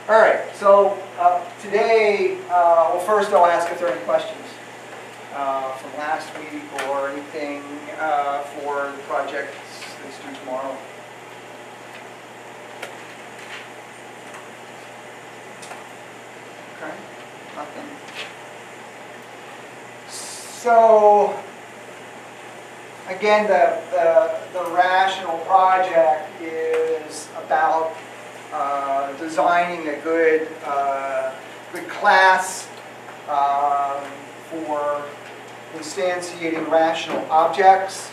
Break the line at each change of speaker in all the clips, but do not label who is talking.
All right, so today, well, first I'll ask if there are any questions from last week or anything for the project that's due tomorrow. Okay, nothing. So, again, the rational project is about designing a good class for instantiating rational objects.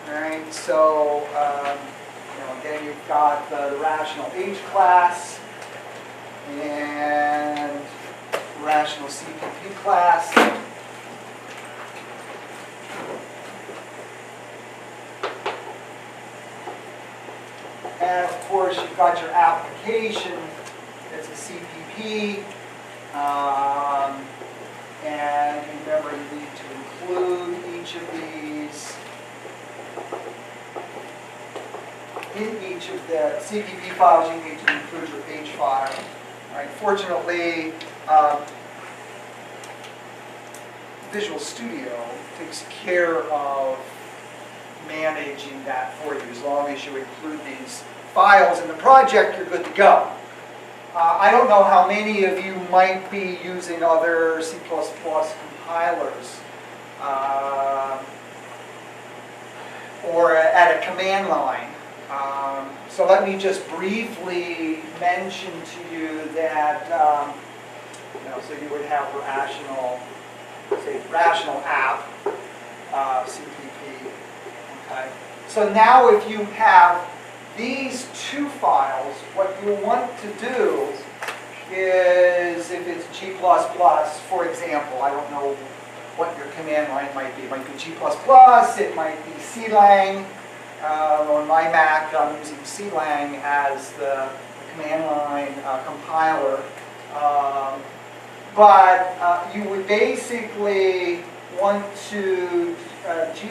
All right, so again, you've got the rational H class and rational CPP class. And of course, you've got your application, that's a CPP, and remember you need to include each of these in each of the CPP files. You need to include your H file. All right. Fortunately, Visual Studio takes care of managing that for you. As long as you include these files in the project, you're good to go. I don't know how many of you might be using other C++ compilers or at a command line. So let me just briefly mention to you that so you would have rational app, CPP. Okay. So now if you have these two files, what you want to do is, if it's G++, for example, I don't know what your command line might be. It might be G++, it might be CLang. On my Mac, I'm using CLang as the command line compiler. But you would basically want to, G++,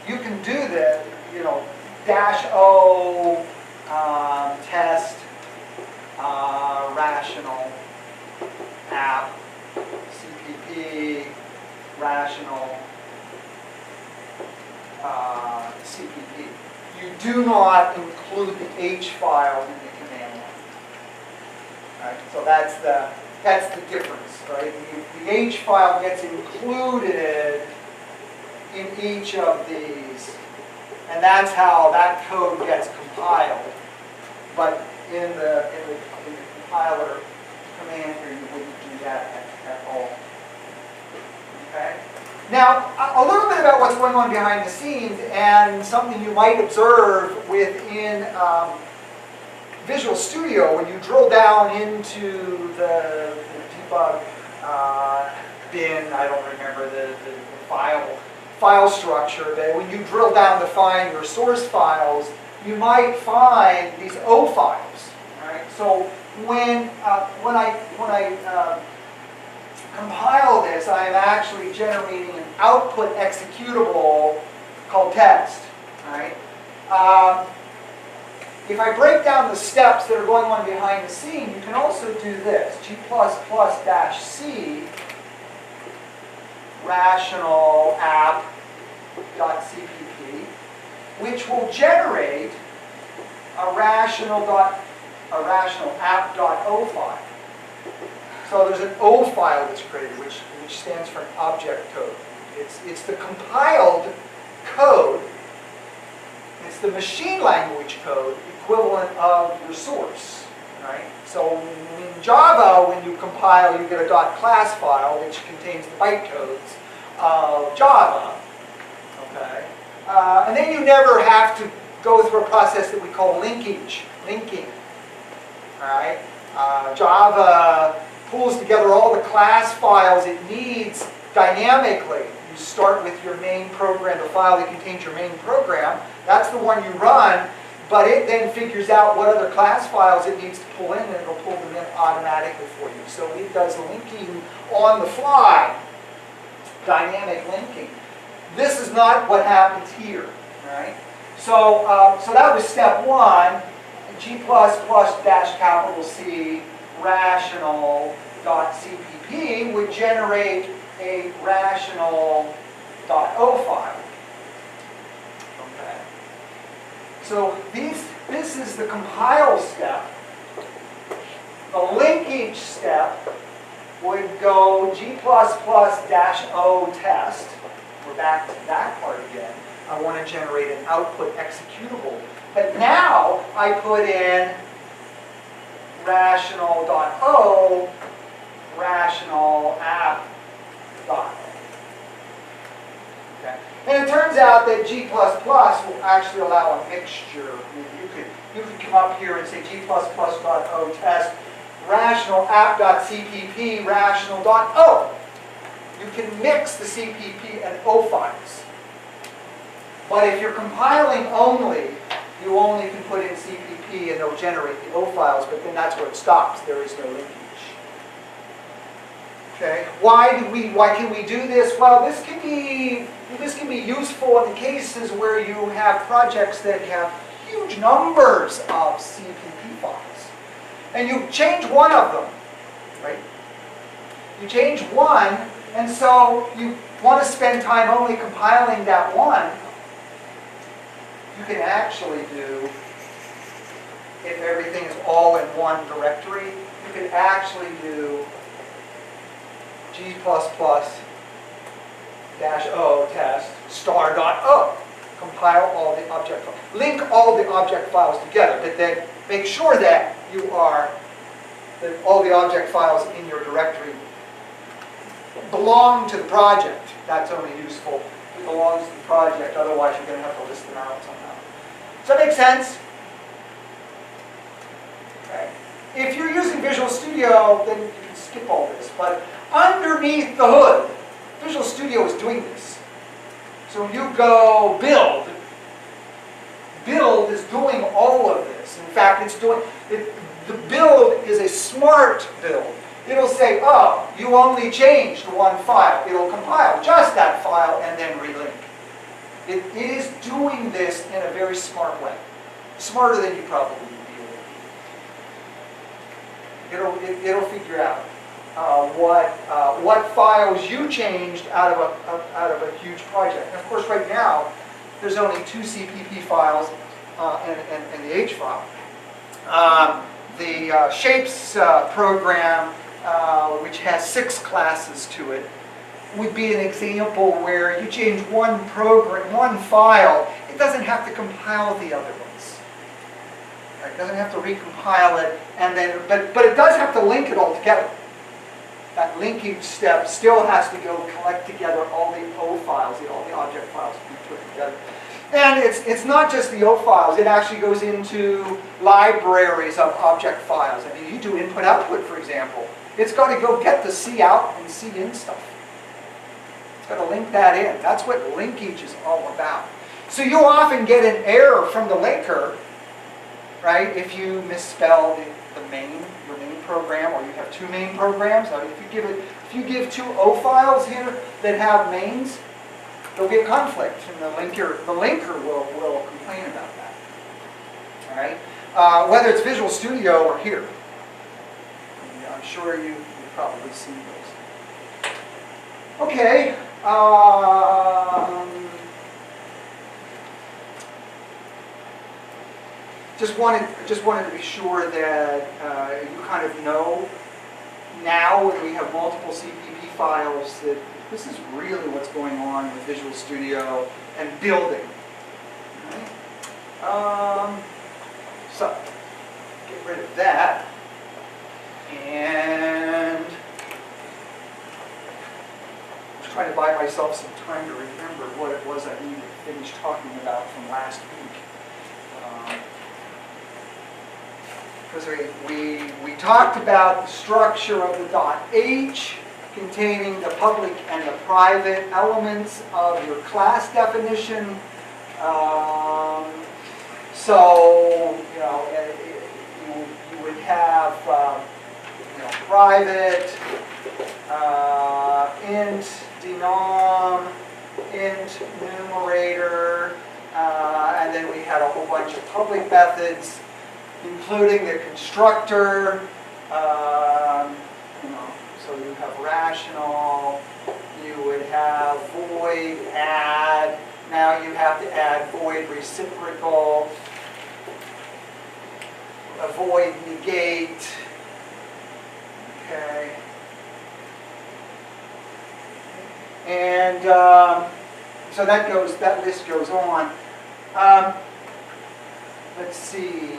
you can do the, -o test rational app, CPP, rational CPP. You do not include the H file in the command line. Right? So that's the difference, right? The H file gets included in each of these, and that's how that code gets compiled. But in the compiler command here, you wouldn't do that at all. Okay. Now, a little bit about what's going on behind the scenes and something you might observe within Visual Studio when you drill down into the debug bin. I don't remember the file structure, but when you drill down to find your source files, you might find these O files. Right? So when I compile this, I am actually generating an output executable called test. Right? If I break down the steps that are going on behind the scene, you can also do this: G++-C rational app.cpp, which will generate a rational app.o file. So there's an O file that's created, which stands for an object code. It's the compiled code. It's the machine language code equivalent of your source. Right? So in Java, when you compile, you get a .class file which contains the bytecodes of Java. Okay? And then you never have to go through a process that we call linking. All right? Java pulls together all the class files it needs dynamically. You start with your main program, the file that contains your main program. That's the one you run, but it then figures out what other class files it needs to pull in, and it'll pull them in automatically for you. So it does linking on the fly, dynamic linking. This is not what happens here, right? So that was step one. G plus plus dash capital C rational dot CPP would generate a rational dot O file. Okay. So this is the compile step. The linkage step would go G plus plus dash O test. We're back to that part again. I want to generate an output executable. But now I put in rational.o, rational app.o. Okay. And it turns out that G++ will actually allow a mixture. I mean, you could come up here and say G++.o test, rational app.cpp, rational.o. You can mix the CPP and O files. But if you're compiling only, you only can put in CPP and they'll generate the O files, but then that's where it stops. There is no linkage. Okay. Why can we do this? Well, this can be useful in the cases where you have projects that have huge numbers of CPP files. And you change one of them, right? You change one, and so you want to spend time only compiling that one. You can actually do, if everything is all in one directory, you can actually do G++ -o test star.o. Compile all the object files. Link all the object files together, but then make sure that that all the object files in your directory belong to the project. That's only useful if it belongs to the project, otherwise you're going to have to list them out somehow. Does that make sense? Okay. If you're using Visual Studio, then you can skip all this. But underneath the hood, Visual Studio is doing this. So when you go build is doing all of this. In fact, the build is a smart build. It'll say, oh, you only changed one file. It'll compile just that file and then relink. It is doing this in a very smart way. Smarter than you probably would be able to do. It'll figure out what files you changed out of a huge project. And of course, right now, there's only 2 CPP files and the H file. The Shapes program, which has 6 classes to it, would be an example where you change one file, it doesn't have to compile the other ones. Right? It doesn't have to recompile it, and then, but it does have to link it all together. That linking step still has to go collect together all the O files, all the object files to be put together. And it's not just the O files, it actually goes into libraries of object files. I mean, you do input-output, for example. It's got to go get the C out and C in stuff. It's got to link that in. That's what linkage is all about. So you often get an error from the linker, right, if you misspell your main program, or you have 2 main programs. I mean, if you give 2 O files here that have mains, there'll be a conflict, and the linker will complain about that. All right, whether it's Visual Studio or here, I'm sure you've probably seen those. Okay. Just wanted to be sure that you kind of know now, when we have multiple CPP files, that this is really what's going on with Visual Studio and building. Right? So, get rid of that. And I was trying to buy myself some time to remember what it was I needed to finish talking about from last week. Because we talked about the structure of the .h containing the public and the private elements of your class definition. So, you would have private, int, denom, int, numerator, and then we had a whole bunch of public methods, including the constructor, you know, so you have rational, you would have void add, now you have to add void reciprocal, avoid negate, okay. And so that list goes on. Let's see,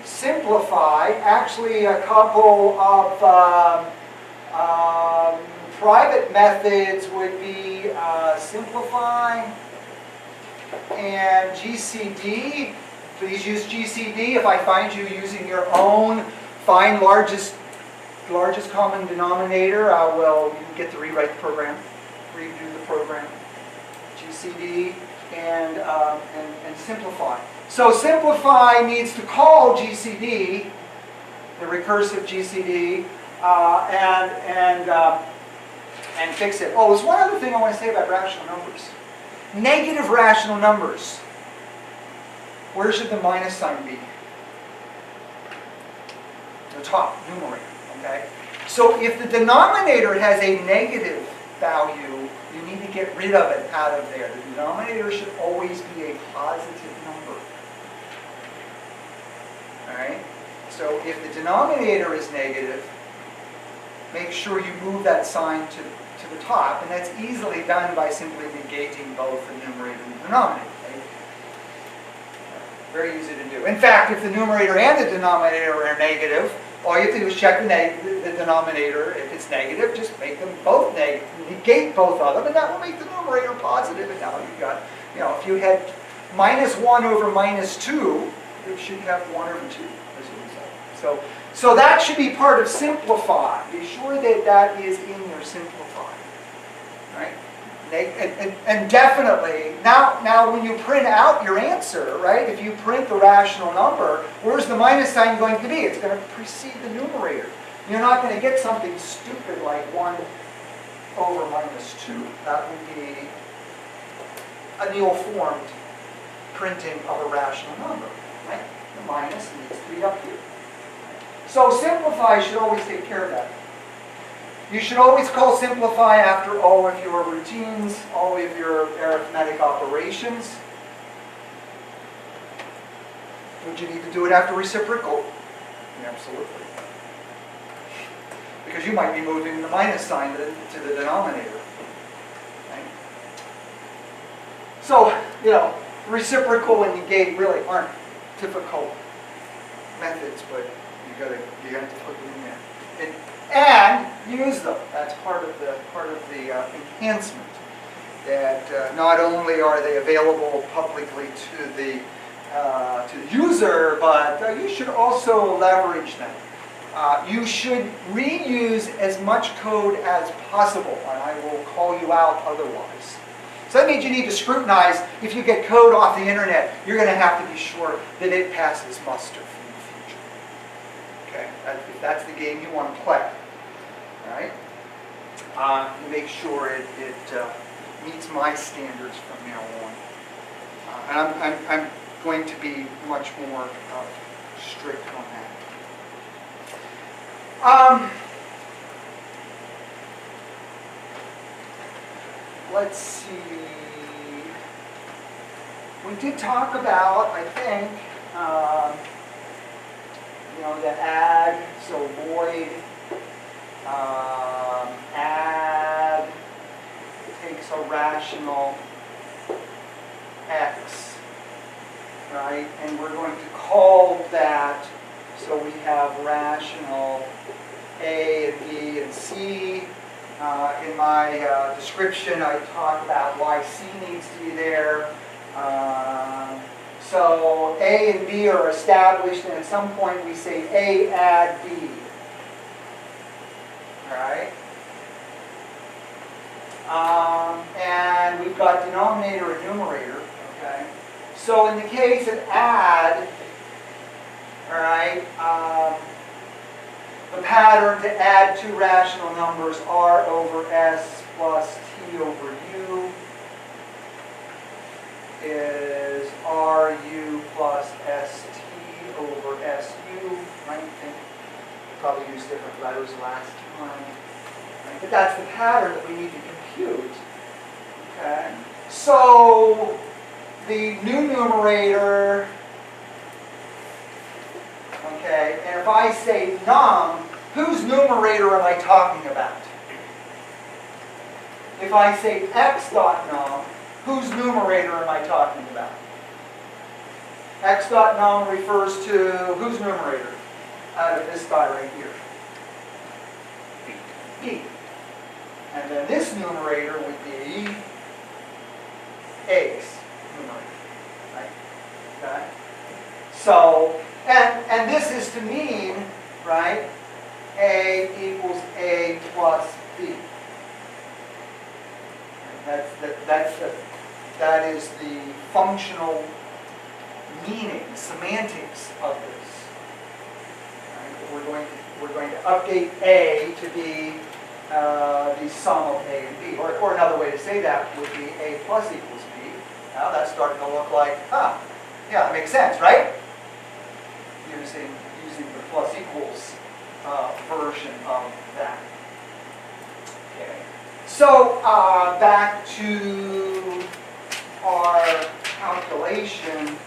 simplify, actually a couple of private methods would be simplify and GCD. Please use GCD. If I find you using your own, find largest common denominator, you get to rewrite the program, redo the program. GCD and simplify. So simplify needs to call GCD, the recursive GCD, and fix it. Oh, there's one other thing I want to say about rational numbers. Negative rational numbers. Where should the minus sign be? The top, numerator, okay? So if the denominator has a negative value, you need to get rid of it out of there. The denominator should always be a positive number. All right? So if the denominator is negative, make sure you move that sign to the top, and that's easily done by simply negating both the numerator and the denominator. Right? Very easy to do. In fact, if the numerator and the denominator are negative, all you have to do is check the denominator. If it's negative, just make them both negative. Negate both of them, and that will make the numerator positive. And now you've got, if you had -1 over -2, you should have 1 over 2 as a result. So that should be part of simplify. Be sure that that is in your simplify. Right? And definitely, now when you print out your answer, right, if you print the rational number, where's the minus sign going to be? It's going to precede the numerator. You're not going to get something stupid like 1 over -2. That would be an ill-formed printing of a rational number. Right? The minus needs to be up here. So simplify should always take care of that. You should always call simplify after all of your routines, all of your arithmetic operations. Would you need to do it after reciprocal? Absolutely. Because you might be moving the minus sign to the denominator. Right? So, reciprocal and negate really aren't difficult methods, but you have to put them in there. And use them. That's part of the enhancement. That not only are they available publicly to the user, but you should also leverage them. You should reuse as much code as possible, and I will call you out otherwise. So that means you need to scrutinize. If you get code off the internet, you're going to have to be sure that it passes muster for the future. Okay, if that's the game you want to play. All right? You make sure it meets my standards from now on. And I'm going to be much more strict on that. Let's see. We did talk about, I think, the add, so void, add takes a rational x, right? And we're going to call that, so we have rational A and B and C. In my description, I talk about why C needs to be there. So A and B are established, and at some point we say A add B. All right? And we've got denominator and numerator. Okay? So in the case of add, all right, the pattern to add two rational numbers, R over S plus T over U, is RU plus ST over SU. probably used different letters last time. Right? But that's the pattern that we need to compute. Okay? So the new numerator, okay, and if I say num, whose numerator am I talking about? If I say x dot num, whose numerator am I talking about? X dot num refers to whose numerator out of this guy right here? B. And then this numerator would be A's numerator. Right? Okay? So, and this is to mean, right, A equals A plus B. That is the functional meaning, semantics of this. Right? We're going to update A to be the sum of A and B. Or another way to say that would be A plus equals B. Now that's starting to look like, yeah, that makes sense, right? Using the plus equals version of that. Okay. So back to our calculation.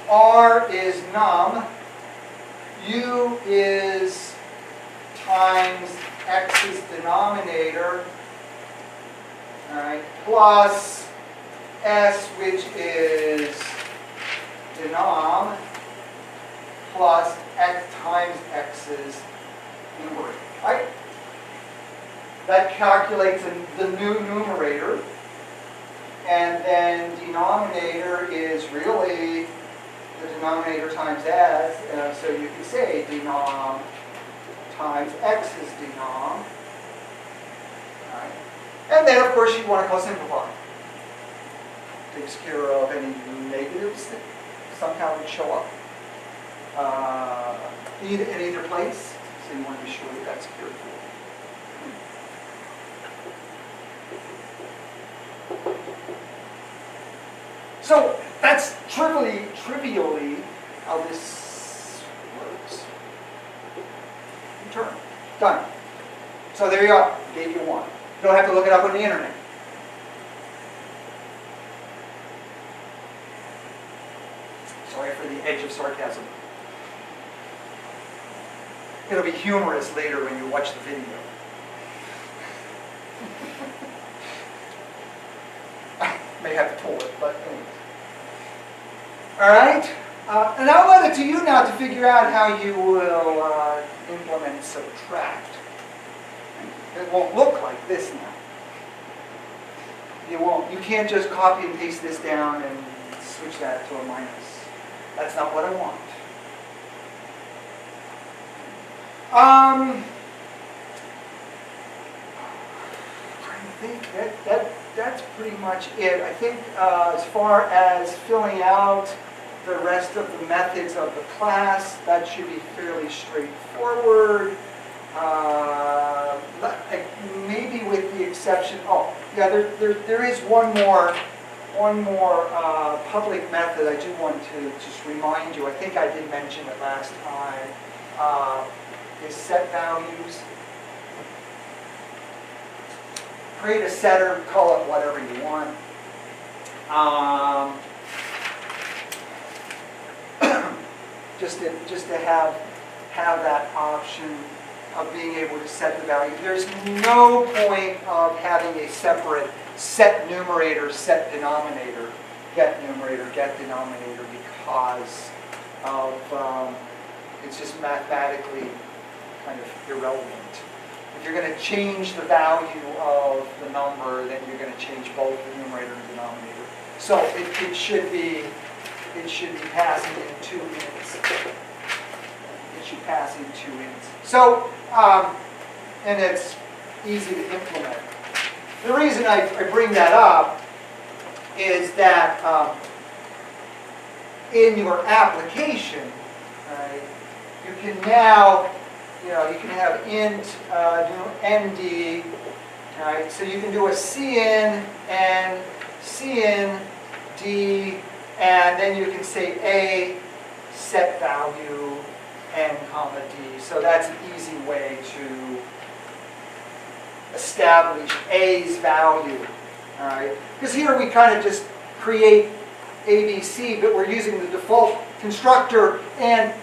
R is num, U is times x's denominator, all right, plus S, which is denom, plus x times x's numerator, right? That calculates the new numerator, and then denominator is really the denominator times s, so you can say denom times x is denom. Right. And then, of course, you want to co-simplify. Takes care of any negatives that somehow would show up in either place, so you want to be sure that that's cared for. So that's trivially how this works. Return. Done. So there you are. Gave you one. You don't have to look it up on the internet. Sorry for the edge of sarcasm. It'll be humorous later when you watch the video. May have to pull it, but anyways. All right. And I'll let it to you now to figure out how you will implement subtract. It won't look like this now. You won't. You can't just copy and paste this down and switch that to a minus. That's not what I want. Trying to think. That's pretty much it. I think as far as filling out the rest of the methods of the class, that should be fairly straightforward. Maybe with the exception, there is one more public method I do want to just remind you. I think I did mention it last time. Is set values. Create a setter, call it whatever you want. Just to have that option of being able to set the value. There's no point of having a separate set numerator, set denominator, get numerator, get denominator, because of it's just mathematically kind of irrelevant. If you're going to change the value of the number, then you're going to change both the numerator and denominator. So it should be passing in 2 ints. It should pass in 2 ints. So, and it's easy to implement. The reason I bring that up is that in your application, you can now, you can have int nd, right? So you can do a cin and cin d, and then you can say a set value and n comma d. So that's an easy way to establish A's value. All right? Because here we kind of just create ABC, but we're using the default constructor, and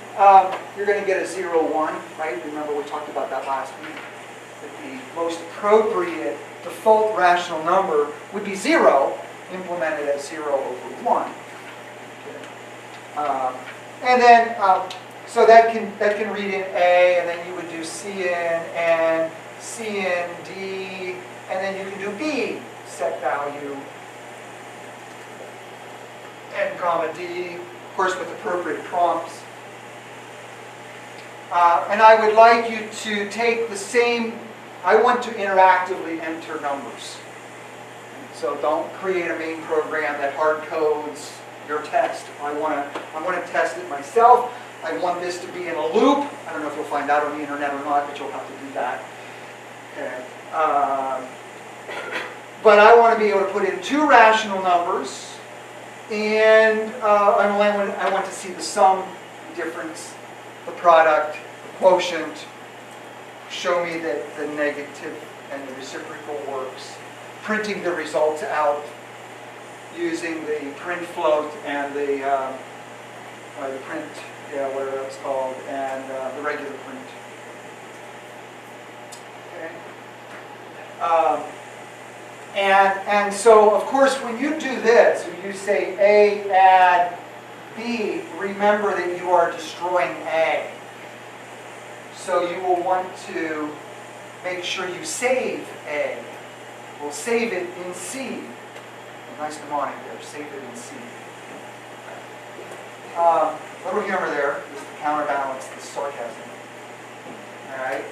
you're going to get a 0, 1, right? Remember we talked about that last week. That the most appropriate default rational number would be 0, implemented as 0 over 1. Okay. And then, so that can read in A, and then you would do C in and C in D, and then you can do B, set value n comma D, of course with appropriate prompts. And I would like you to take the same, I want to interactively enter numbers. So don't create a main program that hard codes your test. I want to test it myself. I want this to be in a loop. I don't know if you'll find out on the internet or not, but you'll have to do that. Okay. But I want to be able to put in two rational numbers, and I want to see the sum, the difference, the product, the quotient. Show me that the negative and the reciprocal works. Printing the results out using the print float and the print, whatever that's called, and the regular print. Okay. And so, of course, when you do this, when you say A add B, remember that you are destroying A. So you will want to make sure you save A. We'll save it in C. Nice mnemonic there, save it in C. Little humor there, just to counterbalance the sarcasm. All right.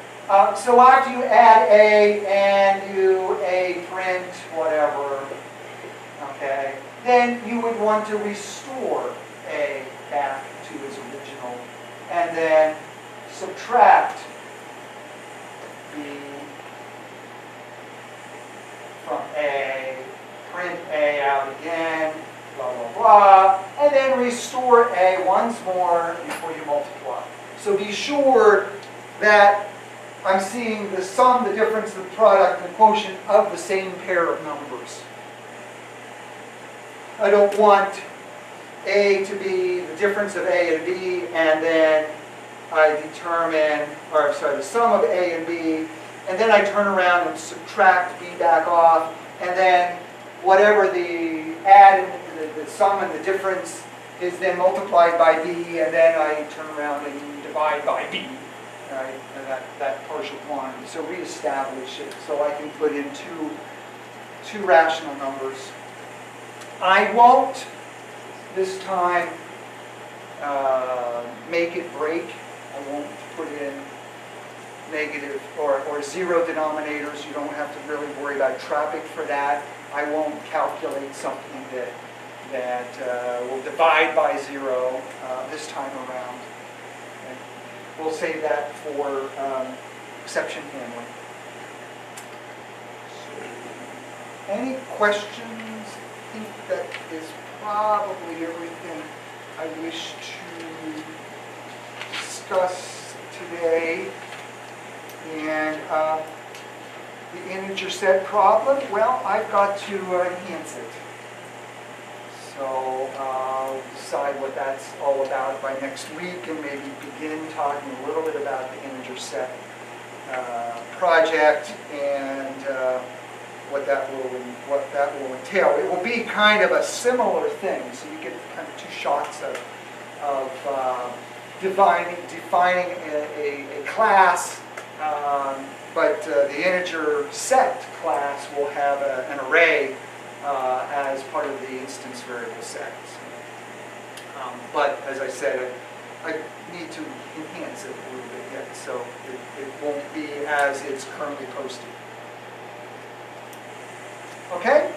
So after you add A and you A print whatever, okay, then you would want to restore A back to its original, and then subtract B from A, print A out again, blah, blah, blah, and then restore A once more before you multiply. So be sure that I'm seeing the sum, the difference, the product, and the quotient of the same pair of numbers. I don't want A to be the difference of A and B, and then I determine, or sorry, the sum of A and B, and then I turn around and subtract B back off, and then whatever the the sum and the difference is then multiplied by B, and then I turn around and divide by B, right? And that partial quantity. So reestablish it so I can put in two rational numbers. I won't this time make it break. I won't put in negative or zero denominators. You don't have to really worry about trapping for that. I won't calculate something that will divide by zero this time around. Okay. We'll save that for exception handling. So, any questions? I think that is probably everything I wish to discuss today. And the integer set problem, well, I've got to enhance it. So I'll decide what that's all about by next week, and maybe begin talking a little bit about the integer set project and what that will entail. It will be kind of a similar thing, so you get kind of two shots of defining a class. But the integer set class will have an array as part of the instance variable set. But as I said, I need to enhance it a little bit yet, so it won't be as it's currently posted. Okay?